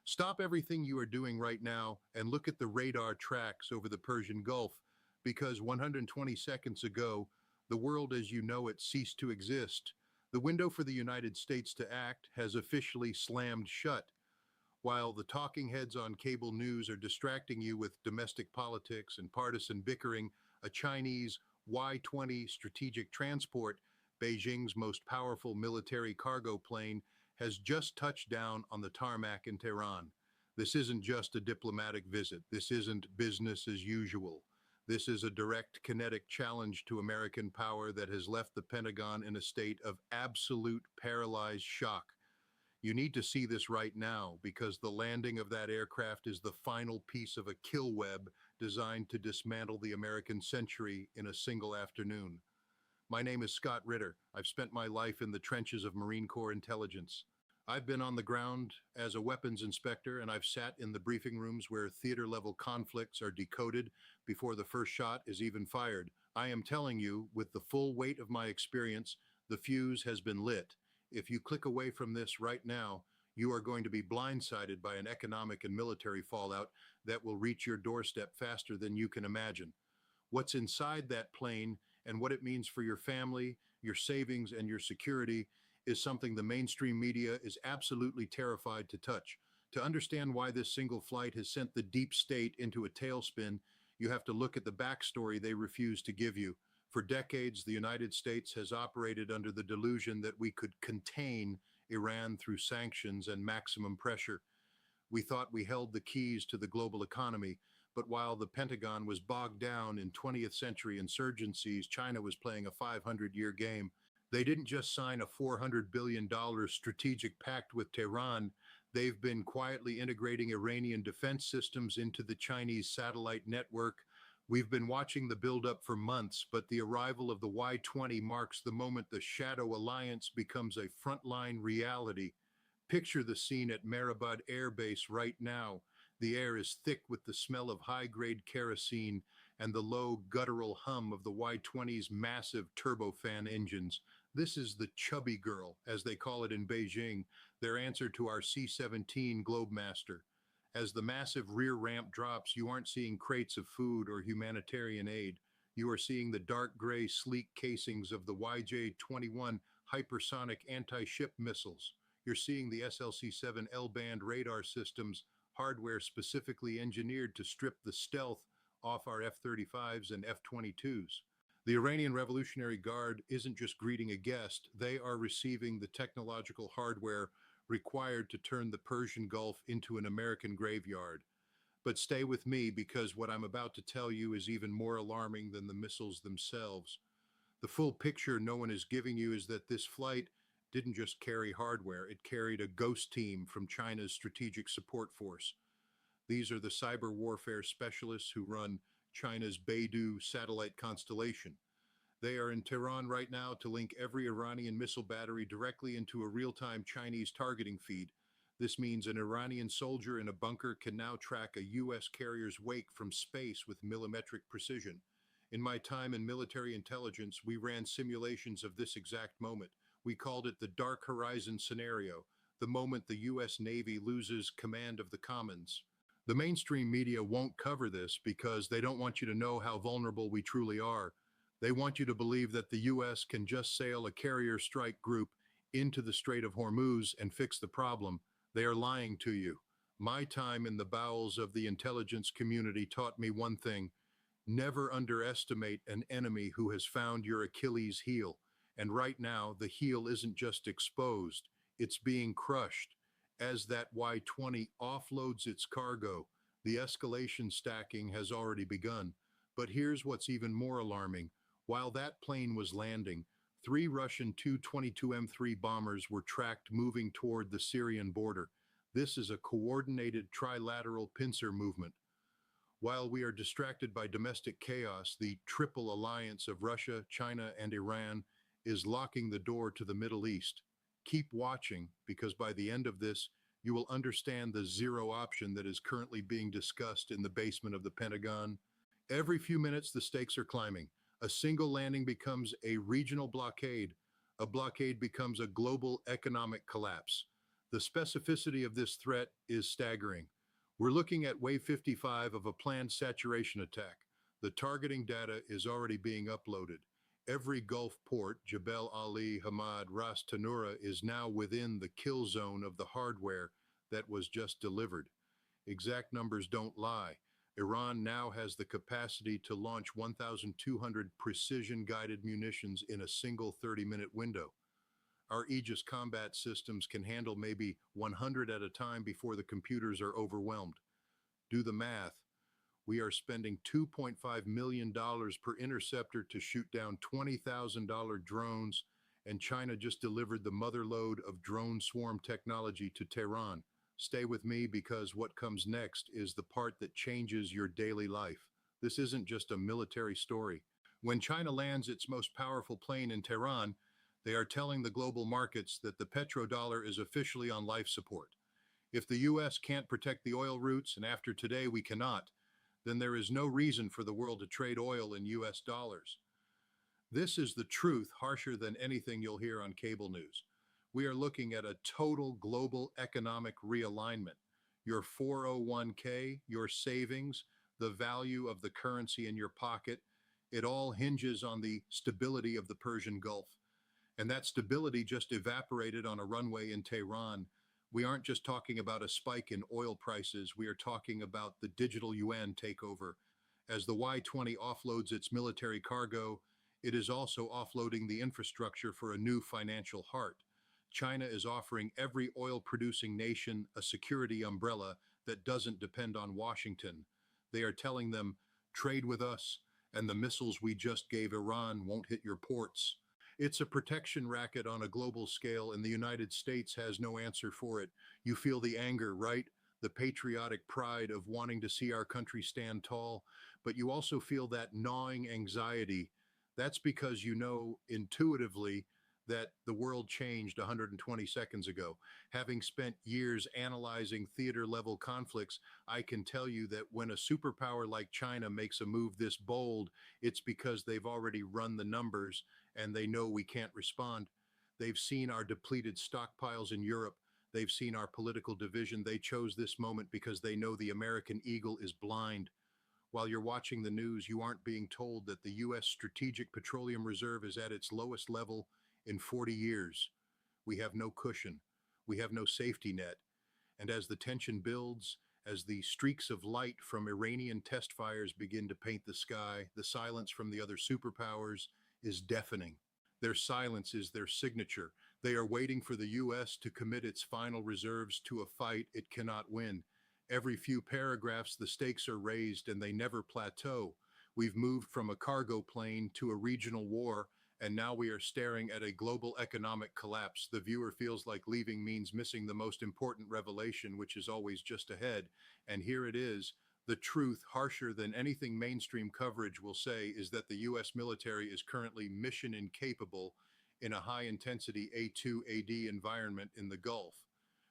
Stop everything you are doing right now and look at the radar tracks over the Persian Gulf, because 120 seconds ago, the world as you know it ceased to exist. The window for the United States to act has officially slammed shut. While the talking heads on cable news are distracting you with domestic politics and partisan bickering, a Chinese Y-20 strategic transport, Beijing's most powerful military cargo plane, has just touched down on the tarmac in Tehran. This isn't just a diplomatic visit. This isn't business as usual. This is a direct kinetic challenge to American power that has left the Pentagon in a state of absolute paralyzed shock. You need to see this right now, because the landing of that aircraft is the final piece of a kill web designed to dismantle the American century in a single afternoon. My name is Scott Ritter. I've spent my life in the trenches of Marine Corps intelligence. I've been on the ground as a weapons inspector, and I've sat in the briefing rooms where theater-level conflicts are decoded before the first shot is even fired. I am telling you, with the full weight of my experience, the fuse has been lit. If you click away from this right now, you are going to be blindsided by an economic and military fallout that will reach your doorstep faster than you can imagine. What's inside that plane and what it means for your family, your savings, and your security is something the mainstream media is absolutely terrified to touch. To understand why this single flight has sent the deep state into a tailspin, you have to look at the backstory they refuse to give you. For decades, the United States has operated under the delusion that we could contain Iran through sanctions and maximum pressure. We thought we held the keys to the global economy, but while the Pentagon was bogged down in 20th century insurgencies, China was playing a 500-year game. They didn't just sign a $400 billion strategic pact with Tehran. They've been quietly integrating Iranian defense systems into the Chinese satellite network. We've been watching the buildup for months, but the arrival of the Y-20 marks the moment the Shadow Alliance becomes a frontline reality. Picture the scene at Mehrabad Air Base right now. The air is thick with the smell of high-grade kerosene and the low guttural hum of the Y-20's massive turbofan engines. This is the chubby girl, as they call it in Beijing, their answer to our C-17 Globemaster. As the massive rear ramp drops, you aren't seeing crates of food or humanitarian aid. You are seeing the dark gray, sleek casings of the YJ-21 hypersonic anti-ship missiles. You're seeing the SLC-7 L-band radar systems, hardware specifically engineered to strip the stealth off our F-35s and F-22s. The Iranian Revolutionary Guard isn't just greeting a guest, they are receiving the technological hardware required to turn the Persian Gulf into an American graveyard. But stay with me, because what I'm about to tell you is even more alarming than the missiles themselves. The full picture no one is giving you is that this flight didn't just carry hardware, it carried a ghost team from China's Strategic Support Force. These are the cyber warfare specialists who run China's Beidou satellite constellation. They are in Tehran right now to link every Iranian missile battery directly into a real-time Chinese targeting feed. This means an Iranian soldier in a bunker can now track a U.S. carrier's wake from space with millimetric precision. In my time in military intelligence, we ran simulations of this exact moment. We called it the Dark Horizon scenario, the moment the U.S. Navy loses command of the Commons. The mainstream media won't cover this because they don't want you to know how vulnerable we truly are. They want you to believe that the U.S. can just sail a carrier strike group into the Strait of Hormuz and fix the problem. They are lying to you. My time in the bowels of the intelligence community taught me one thing: never underestimate an enemy who has found your Achilles heel. And right now, the heel isn't just exposed, it's being crushed. As that Y-20 offloads its cargo, the escalation stacking has already begun. But here's what's even more alarming. While that plane was landing, 3 Russian Tu-22M3 bombers were tracked moving toward the Syrian border. This is a coordinated trilateral pincer movement. While we are distracted by domestic chaos, the triple alliance of Russia, China, and Iran is locking the door to the Middle East. Keep watching, because by the end of this, you will understand the zero option that is currently being discussed in the basement of the Pentagon. Every few minutes, the stakes are climbing. A single landing becomes a regional blockade. A blockade becomes a global economic collapse. The specificity of this threat is staggering. We're looking at Wave 55 of a planned saturation attack. The targeting data is already being uploaded. Every Gulf port, Jebel Ali, Hamad, Ras Tanura, is now within the kill zone of the hardware that was just delivered. Exact numbers don't lie. Iran now has the capacity to launch 1,200 precision-guided munitions in a single 30-minute window. Our Aegis combat systems can handle maybe 100 at a time before the computers are overwhelmed. Do the math. We are spending $2.5 million per interceptor to shoot down $20,000 drones, and China just delivered the motherlode of drone swarm technology to Tehran. Stay with me because what comes next is the part that changes your daily life. This isn't just a military story. When China lands its most powerful plane in Tehran, they are telling the global markets that the petrodollar is officially on life support. If the US can't protect the oil routes, and after today we cannot, then there is no reason for the world to trade oil in US dollars. This is the truth, harsher than anything you'll hear on cable news. We are looking at a total global economic realignment. Your 401k, your savings, the value of the currency in your pocket, it all hinges on the stability of the Persian Gulf. And that stability just evaporated on a runway in Tehran. We aren't just talking about a spike in oil prices, we are talking about the digital yuan takeover. As the Y-20 offloads its military cargo, it is also offloading the infrastructure for a new financial heart. China is offering every oil-producing nation a security umbrella that doesn't depend on Washington. They are telling them, trade with us, and the missiles we just gave Iran won't hit your ports. It's a protection racket on a global scale, and the United States has no answer for it. You feel the anger, right? The patriotic pride of wanting to see our country stand tall, but you also feel that gnawing anxiety. That's because you know intuitively that the world changed 120 seconds ago. Having spent years analyzing theater-level conflicts, I can tell you that when a superpower like China makes a move this bold, it's because they've already run the numbers and they know we can't respond. They've seen our depleted stockpiles in Europe. They've seen our political division. They chose this moment because they know the American eagle is blind. While you're watching the news, you aren't being told that the U.S. Strategic Petroleum Reserve is at its lowest level in 40 years. We have no cushion. We have no safety net. And as the tension builds, as the streaks of light from Iranian test fires begin to paint the sky, the silence from the other superpowers is deafening. Their silence is their signature. They are waiting for the U.S. to commit its final reserves to a fight it cannot win. Every few paragraphs, the stakes are raised and they never plateau. We've moved from a cargo plane to a regional war, and now we are staring at a global economic collapse. The viewer feels like leaving means missing the most important revelation, which is always just ahead. And here it is. The truth, harsher than anything mainstream coverage will say, is that the U.S. military is currently mission incapable in a high-intensity A2AD environment in the Gulf.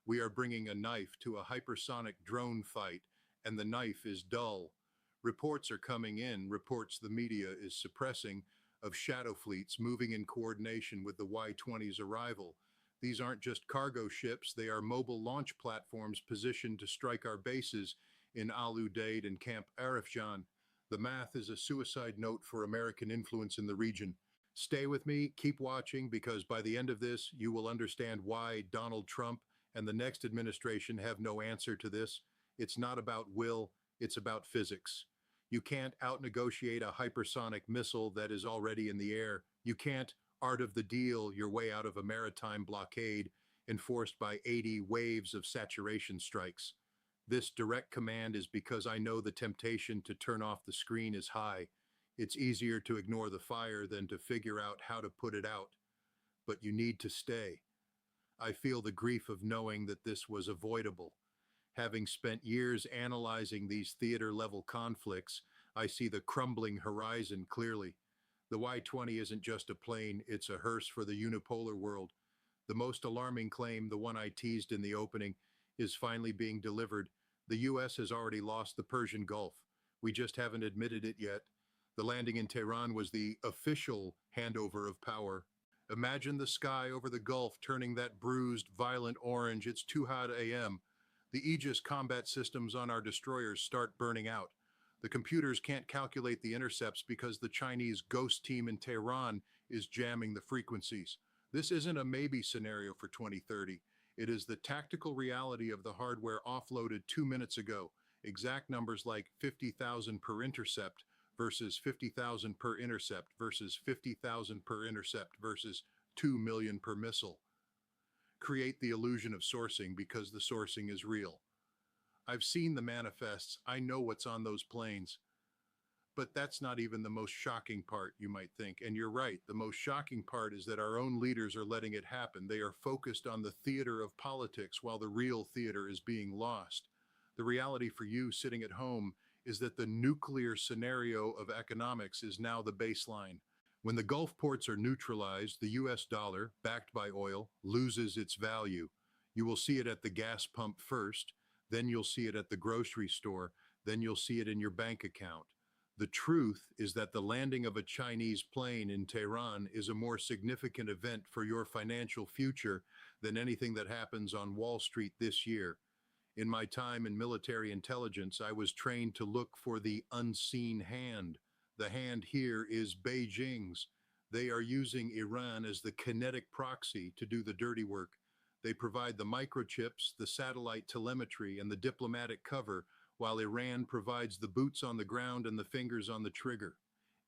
We are bringing a knife to a hypersonic drone fight, and the knife is dull. Reports are coming in, reports the media is suppressing, of shadow fleets moving in coordination with the Y-20's arrival. These aren't just cargo ships, they are mobile launch platforms positioned to strike our bases in Al Udeid and Camp Arifjan. The math is a suicide note for American influence in the region. Stay with me, keep watching, because by the end of this, you will understand why Donald Trump and the next administration have no answer to this. It's not about will, it's about physics. You can't out-negotiate a hypersonic missile that is already in the air. You can't art of the deal your way out of a maritime blockade enforced by 80 waves of saturation strikes. This direct command is because I know the temptation to turn off the screen is high. It's easier to ignore the fire than to figure out how to put it out. But you need to stay. I feel the grief of knowing that this was avoidable. Having spent years analyzing these theater-level conflicts, I see the crumbling horizon clearly. The Y-20 isn't just a plane, it's a hearse for the unipolar world. The most alarming claim, the one I teased in the opening, is finally being delivered. The U.S. has already lost the Persian Gulf. We just haven't admitted it yet. The landing in Tehran was the official handover of power. Imagine the sky over the Gulf turning that bruised, violent orange. It's too hot AM. The Aegis combat systems on our destroyers start burning out. The computers can't calculate the intercepts because the Chinese ghost team in Tehran is jamming the frequencies. This isn't a maybe scenario for 2030. It is the tactical reality of the hardware offloaded 2 minutes ago. Exact numbers like 50,000 per intercept versus 50,000 per intercept versus 50,000 per intercept versus 2 million per missile create the illusion of sourcing because the sourcing is real. I've seen the manifests. I know what's on those planes. But that's not even the most shocking part, you might think. And you're right. The most shocking part is that our own leaders are letting it happen. They are focused on the theater of politics while the real theater is being lost. The reality for you sitting at home is that the nuclear scenario of economics is now the baseline. When the Gulf ports are neutralized, the US dollar, backed by oil, loses its value. You will see it at the gas pump first, then you'll see it at the grocery store, then you'll see it in your bank account. The truth is that the landing of a Chinese plane in Tehran is a more significant event for your financial future than anything that happens on Wall Street this year. In my time in military intelligence, I was trained to look for the unseen hand. The hand here is Beijing's. They are using Iran as the kinetic proxy to do the dirty work. They provide the microchips, the satellite telemetry, and the diplomatic cover, while Iran provides the boots on the ground and the fingers on the trigger.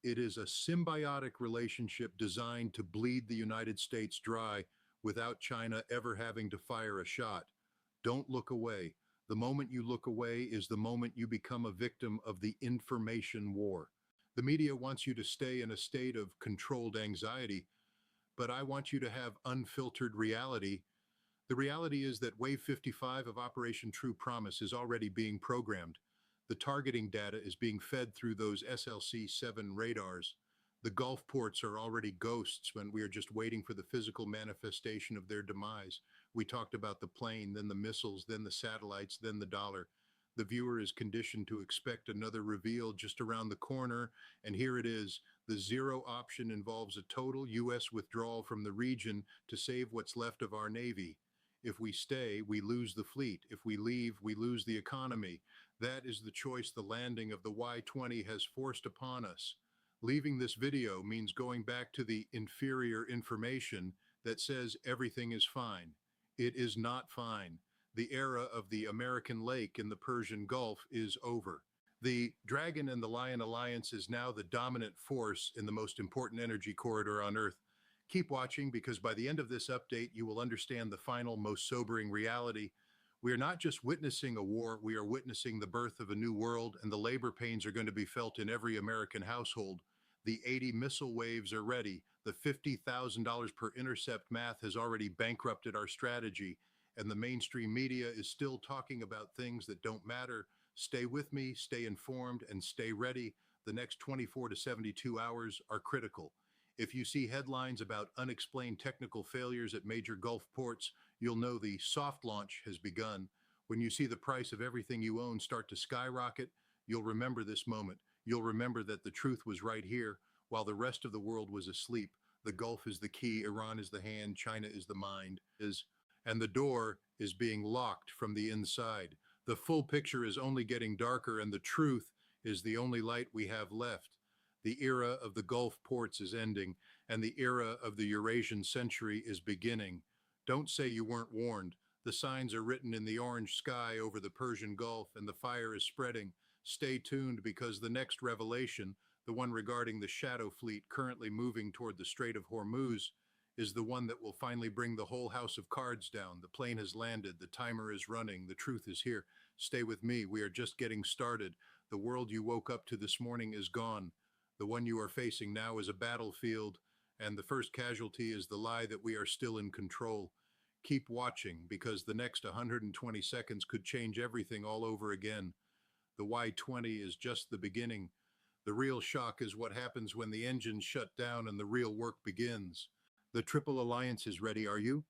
It is a symbiotic relationship designed to bleed the United States dry without China ever having to fire a shot. Don't look away. The moment you look away is the moment you become a victim of the information war. The media wants you to stay in a state of controlled anxiety, but I want you to have unfiltered reality. The reality is that Wave 55 of Operation True Promise is already being programmed. The targeting data is being fed through those SLC-7 radars. The Gulf ports are already ghosts when we are just waiting for the physical manifestation of their demise. We talked about the plane, then the missiles, then the satellites, then the dollar. The viewer is conditioned to expect another reveal just around the corner, and here it is. The zero option involves a total U.S. withdrawal from the region to save what's left of our Navy. If we stay, we lose the fleet. If we leave, we lose the economy. That is the choice the landing of the Y-20 has forced upon us. Leaving this video means going back to the inferior information that says everything is fine. It is not fine. The era of the American lake in the Persian Gulf is over. The Dragon and the Lion Alliance is now the dominant force in the most important energy corridor on Earth. Keep watching because by the end of this update, you will understand the final, most sobering reality. We are not just witnessing a war, we are witnessing the birth of a new world, and the labor pains are going to be felt in every American household. The 80 missile waves are ready. The $50,000 per intercept math has already bankrupted our strategy, and the mainstream media is still talking about things that don't matter. Stay with me, stay informed, and stay ready. The next 24 to 72 hours are critical. If you see headlines about unexplained technical failures at major Gulf ports, you'll know the soft launch has begun. When you see the price of everything you own start to skyrocket, you'll remember this moment. You'll remember that the truth was right here while the rest of the world was asleep. The Gulf is the key, Iran is the hand, China is the mind, and the door is being locked from the inside. The full picture is only getting darker, and the truth is the only light we have left. The era of the Gulf ports is ending, and the era of the Eurasian century is beginning. Don't say you weren't warned. The signs are written in the orange sky over the Persian Gulf, and the fire is spreading. Stay tuned because the next revelation, the one regarding the shadow fleet currently moving toward the Strait of Hormuz, is the one that will finally bring the whole house of cards down. The plane has landed. The timer is running. The truth is here. Stay with me. We are just getting started. The world you woke up to this morning is gone. The one you are facing now is a battlefield, and the first casualty is the lie that we are still in control. Keep watching because the next 120 seconds could change everything all over again. The Y-20 is just the beginning. The real shock is what happens when the engines shut down and the real work begins. The Triple Alliance is ready, are you?